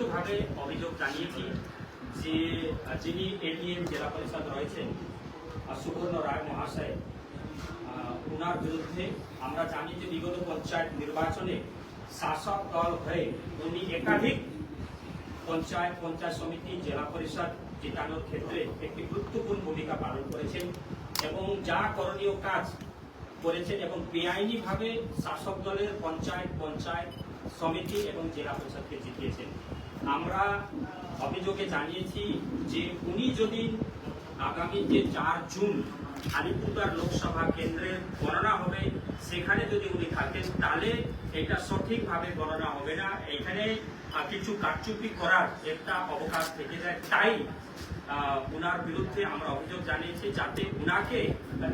লিখিতভাবে অভিযোগ জানিয়েছি যে যিনি এডিএম জেলা পরিষদ রয়েছেন সুবর্ণ রায় মহাশয়, ওনার বিরুদ্ধে আমরা জানি যে বিগত পঞ্চায়েত নির্বাচনে শাসক দল হয়ে উনি একাধিক পঞ্চায়েত সমিতি জেলা পরিষদ জেতানোর ক্ষেত্রে একটি গুরুত্বপূর্ণ ভূমিকা পালন করেছেন এবং যা করণীয় কাজ করেছেন এবং বেআইনিভাবে শাসক দলের পঞ্চায়েত সমিতি এবং জেলা পরিষদকে জিতিয়েছেন। আমরা অভিযোগে জানিয়েছি যে উনি যদি আগামী যে 4 জুন আলিপুরদুয়ার লোকসভা কেন্দ্রের গণনা হবে সেখানে যদি উনি থাকেন তাহলে এটা সঠিকভাবে গণনা হবে না, এখানে কিছু কারচুপি করার একটা অবকাশ থেকে যায়। তাই উনার বিরুদ্ধে আমরা অভিযোগ জানিয়েছি যাতে উনাকে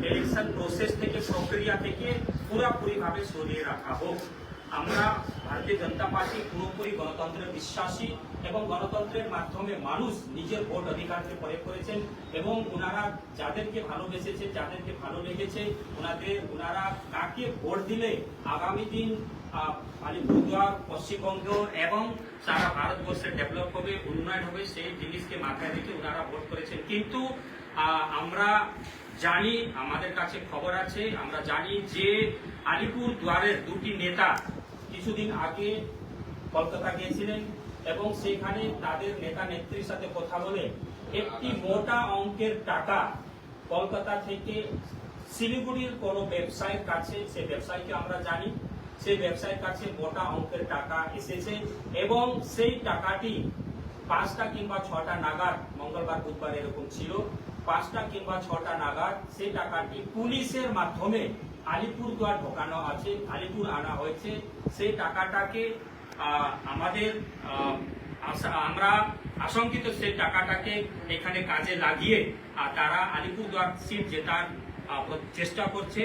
ইলেকশন প্রসেস থেকে প্রক্রিয়া থেকে পুরোপুরিভাবে সরিয়ে রাখা হোক। আমরা ভারতীয় জনতা পার্টি পুরোপুরি গণতন্ত্রের বিশ্বাসী এবং গণতন্ত্রের মাধ্যমে মানুষ নিজের ভোট অধিকারকে প্রয়োগ করেছেন এবং ওনারা যাদেরকে ভালোবেসেছে, যাদেরকে ভালো লেগেছে, ওনারা কাকে ভোট দিলে আগামী দিন আলিপুরদুয়ার, পশ্চিমবঙ্গ এবং সারা ভারতবর্ষের ডেভেলপ হবে, উন্নয়ন হবে, সেই জিনিসকে মাথায় রেখে ওনারা ভোট করেছেন। কিন্তু আমরা জানি, আমাদের কাছে খবর আছে, আমরা জানি যে আলিপুরদুয়ারের দুটি নেতা কিছুদিন আগে কলকাতা গিয়েছিলেন এবং সেখানে তাদের নেতা নেত্রীর সাথে কথা বলে একটি মোটা অঙ্কের টাকা কলকাতা থেকে শিলিগুড়ির কোনো ব্যবসায়ীর কাছে, সে ব্যবসায়ীকে আমরা জানি, সেই ব্যবসায়ীর কাছে মোটা অঙ্কের টাকা এসেছে এবং সেই টাকাটি 5টা কিংবা 6টা নাগাদ, মঙ্গলবার বুধবার এরকম ছিল, 5টা কিংবা 6টা নাগাদ সেই টাকাটি পুলিশের মাধ্যমে আলিপুরদুয়ার ঢোকানো আছে, আলিপুর আনা হয়েছে। সেই টাকাটাকে আমরা আশঙ্কিত সেই টাকাটাকে এখানে কাজে লাগিয়ে তারা আলিপুরদুয়ার সিট জেতার চেষ্টা করছে।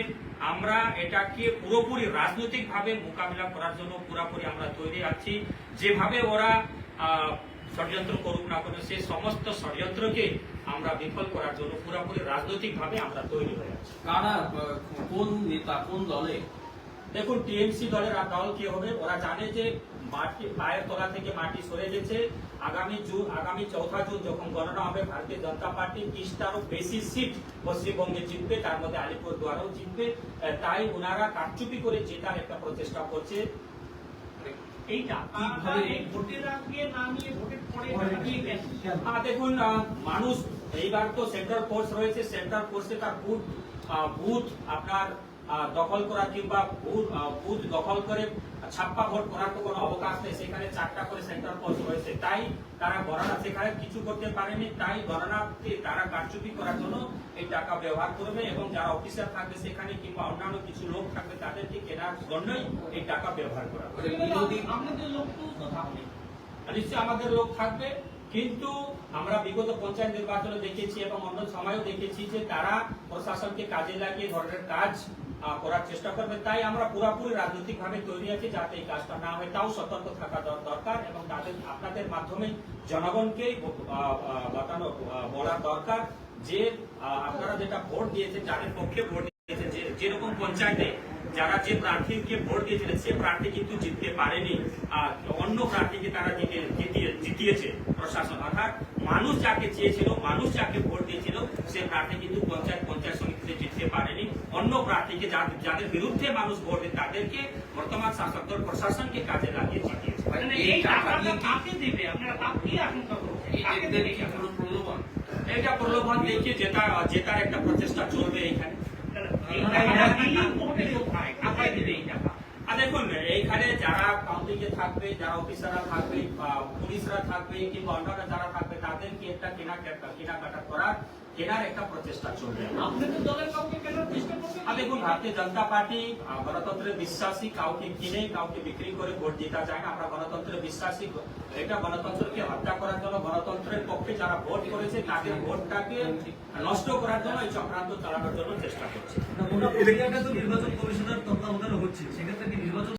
আমরা এটাকে পুরোপুরি রাজনৈতিকভাবে মোকাবিলা করার জন্য পুরোপুরি আমরা তৈরি আছি। যেভাবে ওরা ষড়যন্ত্র করুক না কেন, সেই সমস্ত ষড়যন্ত্রকে আমরা বিফল করার জন্য পুরোপুরি রাজনৈতিকভাবে আমরা তৈরি হয়ে আছি। কারা, কোন নেতা, কোন দলে? দেখুন, টিএমসি দলের দল কি হবে, ওরা জানে যে মাটি পায়ের তলা থেকে মাটি সরে গেছে। আগামী 4 জুন যখন গণনা হবে ভারতীয় জনতা পার্টি 30টারও বেশি সিট পশ্চিমবঙ্গে জিতবে, তার মধ্যে আলিপুরদুয়ারও জিতবে। তাই ওনারা কারচুপি করে জেতার একটা প্রচেষ্টা করছে। দেখুন, মানুষ এইবার তো সেন্ট্রাল ফোর্স রয়েছে, সেন্ট্রাল ফোর্সে তার বুথ আপনার দখল করা কিংবা বুথ দখল করে ছাপ্পা ভোট করার তো কোনো অবকাশ নেই। সেখানে 4টা করে সেন্ট্রাল ফোর্স রয়েছে, তাই তারা গণনা সেখানে কিছু করতে পারেনি। তাই গণনাতে তারা কারচুপি করার জন্য এই টাকা ব্যবহার করবে এবং যারা অফিসার থাকবে সেখানে কিংবা অন্যান্য কিছু লোক থাকবে তাদেরকে কেনার জন্যই এই টাকা ব্যবহার করা হবে। নিশ্চয়ই আমাদের লোক থাকবে, কিন্তু আমরা বিগত পঞ্চায়েত নির্বাচনে দেখেছি এবং অন্য সময়ও দেখেছি যে তারা প্রশাসনকে কাজে লাগিয়ে ধরনের কাজ করার চেষ্টা করবে। তাই আমরা পুরোপুরি রাজনৈতিকভাবে তৈরি আছি যাতে এই কাজটা না হয়, তাও সতর্ক থাকা দরকার এবং আপনাদের মাধ্যমে জনগণকে বলার দরকার যে আপনারা যেটা ভোট দিয়েছেন, যাদের পক্ষে ভোট দিয়েছেন, যেরকম পঞ্চায়েতে যারা যে প্রার্থীকে ভোট দিয়েছিলেন সে প্রার্থী কিন্তু জিততে পারেনি, অন্য প্রার্থীকে তারা জিতিয়েছে প্রশাসন। অর্থাৎ মানুষ যাকে চেয়েছিল, মানুষ যাকে ভোট দিয়েছিল সে প্রার্থী কিন্তু পঞ্চায়েত সমিতিতে জিততে পারেনি। অন্য প্রার্থীকে যাদের বিরুদ্ধে মানুষ ভোট দেয় তাদেরকে বর্তমান শাসক দল প্রশাসনকে কাজে লাগিয়ে জিতিয়েছে। এটা প্রলোভন দেখিয়ে জেতার একটা প্রচেষ্টা চলবে এখানে। দেখুন, এইখানে যারা কাউন্টিং এ থাকবে, যারা অফিসাররা থাকবে, পুলিশরা থাকবে কিংবা অন্যরা যারা থাকবে তাদেরকে একটা কেনাকাটা করার একটা প্রচেষ্টা চলবে। দেখুন, ভারতীয় জনতা পার্টি গণতন্ত্রের বিশ্বাসী, কাউকে কিনে কাউকে বিক্রি করে ভোট জেতা যায় না। আমরা গণতন্ত্রের বিশ্বাসী, এটা গণতন্ত্রকে হত্যা করার জন্য, গণতন্ত্রের পক্ষে যারা ভোট করেছে তাদের ভোটটাকে নষ্ট করার জন্য এই চক্রান্ত চালানোর জন্য চেষ্টা করছে। নির্বাচন কমিশনের তত্ত্বাবধানে হচ্ছে, সেক্ষেত্রে কি নির্বাচন